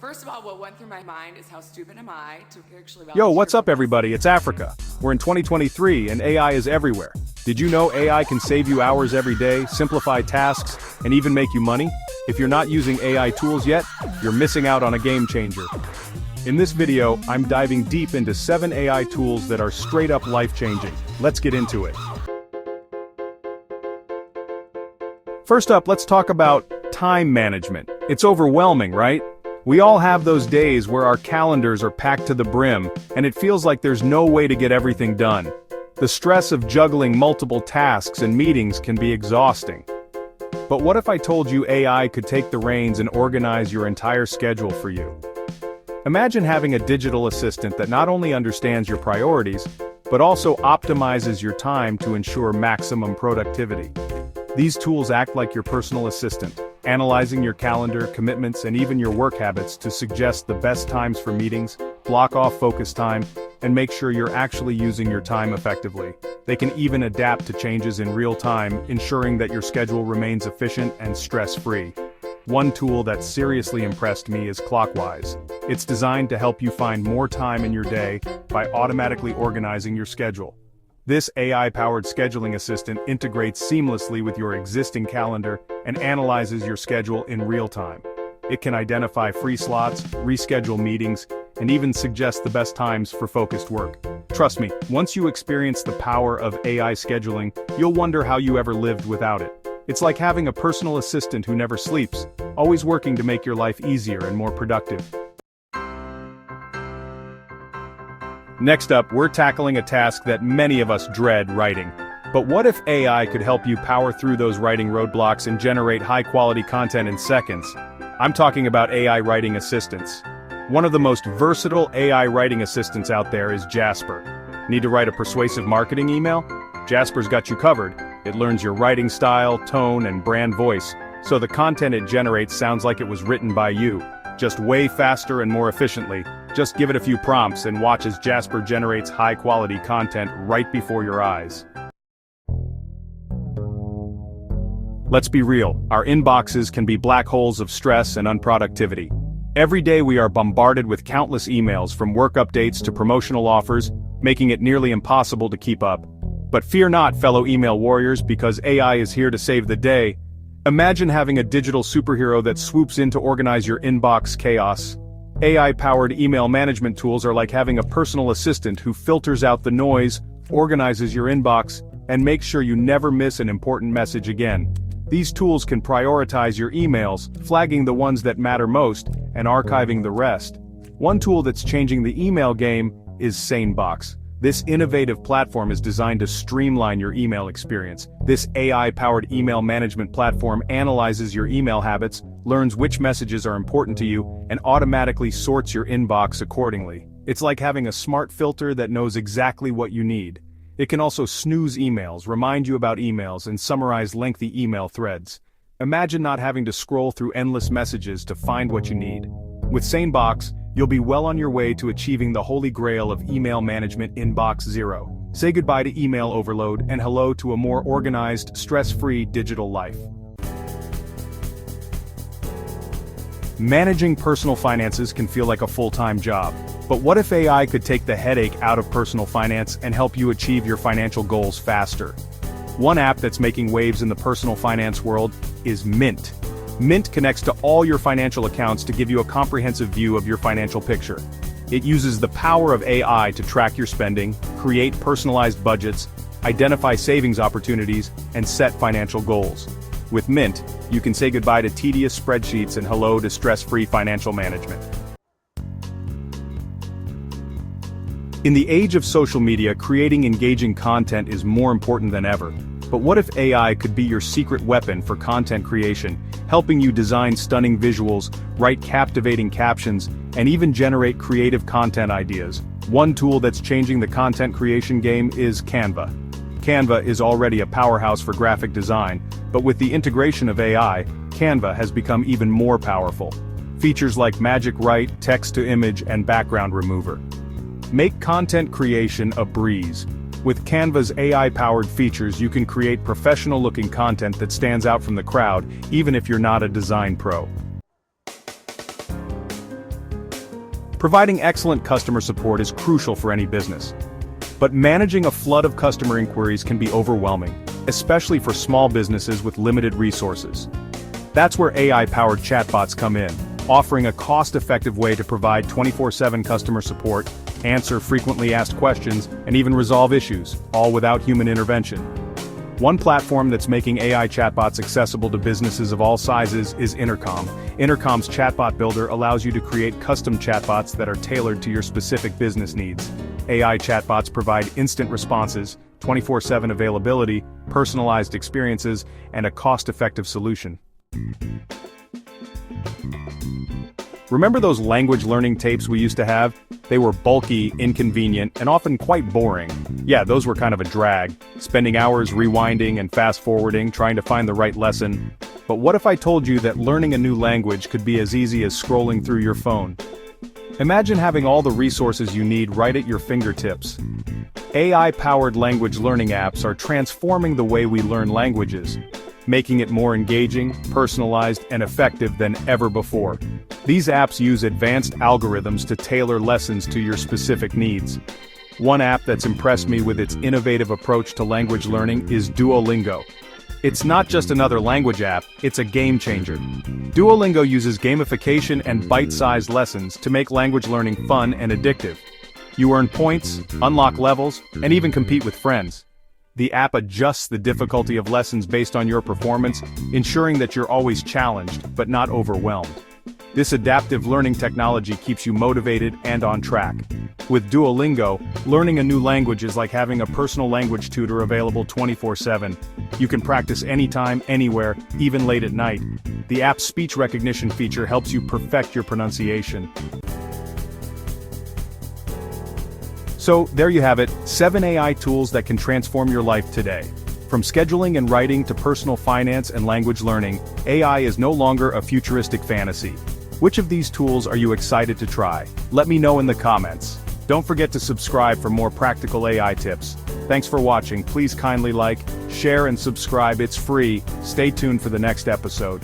First of all, what went through my mind is how stupid am I to actually Yo, volunteer what's for up this? everybody, it's Africa. We're in 2023 and AI is everywhere. Did you know AI can save you hours every day, simplify tasks, and even make you money? If you're not using AI tools yet, you're missing out on a game changer. In this video, I'm diving deep into 7 AI tools that are straight up life-changing. Let's get into it. First up, let's talk about time management. It's overwhelming, right? We all have those days where our calendars are packed to the brim, and it feels like there's no way to get everything done. The stress of juggling multiple tasks and meetings can be exhausting. But what if I told you AI could take the reins and organize your entire schedule for you? Imagine having a digital assistant that not only understands your priorities, but also optimizes your time to ensure maximum productivity. These tools act like your personal assistant, analyzing your calendar, commitments, and even your work habits to suggest the best times for meetings, block off focus time, and make sure you're actually using your time effectively. They can even adapt to changes in real time, ensuring that your schedule remains efficient and stress-free. One tool that seriously impressed me is Clockwise. It's designed to help you find more time in your day by automatically organizing your schedule. This AI-powered scheduling assistant integrates seamlessly with your existing calendar and analyzes your schedule in real time. It can identify free slots, reschedule meetings, and even suggest the best times for focused work. Trust me, once you experience the power of AI scheduling, you'll wonder how you ever lived without it. It's like having a personal assistant who never sleeps, always working to make your life easier and more productive. Next up, we're tackling a task that many of us dread: writing. But what if AI could help you power through those writing roadblocks and generate high-quality content in seconds? I'm talking about AI writing assistants. One of the most versatile AI writing assistants out there is Jasper. Need to write a persuasive marketing email? Jasper's got you covered. It learns your writing style, tone, and brand voice, so the content it generates sounds like it was written by you, just way faster and more efficiently. Just give it a few prompts and watch as Jasper generates high-quality content right before your eyes. Let's be real, our inboxes can be black holes of stress and unproductivity. Every day we are bombarded with countless emails, from work updates to promotional offers, making it nearly impossible to keep up. But fear not, fellow email warriors, because AI is here to save the day. Imagine having a digital superhero that swoops in to organize your inbox chaos. AI-powered email management tools are like having a personal assistant who filters out the noise, organizes your inbox, and makes sure you never miss an important message again. These tools can prioritize your emails, flagging the ones that matter most, and archiving the rest. One tool that's changing the email game is SaneBox. This innovative platform is designed to streamline your email experience. This AI-powered email management platform analyzes your email habits, learns which messages are important to you, and automatically sorts your inbox accordingly. It's like having a smart filter that knows exactly what you need. It can also snooze emails, remind you about emails, and summarize lengthy email threads. Imagine not having to scroll through endless messages to find what you need. With SaneBox, you'll be well on your way to achieving the holy grail of email management, Inbox Zero. Say goodbye to email overload and hello to a more organized, stress-free digital life. Managing personal finances can feel like a full-time job. But what if AI could take the headache out of personal finance and help you achieve your financial goals faster? One app that's making waves in the personal finance world is Mint. Mint connects to all your financial accounts to give you a comprehensive view of your financial picture. It uses the power of AI to track your spending, create personalized budgets, identify savings opportunities, and set financial goals. With Mint, you can say goodbye to tedious spreadsheets and hello to stress-free financial management. In the age of social media, creating engaging content is more important than ever. But what if AI could be your secret weapon for content creation, helping you design stunning visuals, write captivating captions, and even generate creative content ideas? One tool that's changing the content creation game is Canva. Canva is already a powerhouse for graphic design, but with the integration of AI, Canva has become even more powerful. Features like Magic Write, text-to-image, and background remover make content creation a breeze. With Canva's AI-powered features, you can create professional-looking content that stands out from the crowd, even if you're not a design pro. Providing excellent customer support is crucial for any business. But managing a flood of customer inquiries can be overwhelming, especially for small businesses with limited resources. That's where AI-powered chatbots come in, offering a cost-effective way to provide 24/7 customer support, answer frequently asked questions, and even resolve issues, all without human intervention. One platform that's making AI chatbots accessible to businesses of all sizes is Intercom. Intercom's chatbot builder allows you to create custom chatbots that are tailored to your specific business needs. AI chatbots provide instant responses, 24/7 availability, personalized experiences, and a cost-effective solution. Remember those language learning tapes we used to have? They were bulky, inconvenient, and often quite boring. Yeah, those were kind of a drag, spending hours rewinding and fast-forwarding, trying to find the right lesson. But what if I told you that learning a new language could be as easy as scrolling through your phone? Imagine having all the resources you need right at your fingertips. AI-powered language learning apps are transforming the way we learn languages, making it more engaging, personalized, and effective than ever before. These apps use advanced algorithms to tailor lessons to your specific needs. One app that's impressed me with its innovative approach to language learning is Duolingo. It's not just another language app, it's a game changer. Duolingo uses gamification and bite-sized lessons to make language learning fun and addictive. You earn points, unlock levels, and even compete with friends. The app adjusts the difficulty of lessons based on your performance, ensuring that you're always challenged, but not overwhelmed. This adaptive learning technology keeps you motivated and on track. With Duolingo, learning a new language is like having a personal language tutor available 24/7. You can practice anytime, anywhere, even late at night. The app's speech recognition feature helps you perfect your pronunciation. So, there you have it, 7 AI tools that can transform your life today. From scheduling and writing to personal finance and language learning, AI is no longer a futuristic fantasy. Which of these tools are you excited to try? Let me know in the comments. Don't forget to subscribe for more practical AI tips. Thanks for watching. Please kindly like, share, and subscribe. It's free. Stay tuned for the next episode.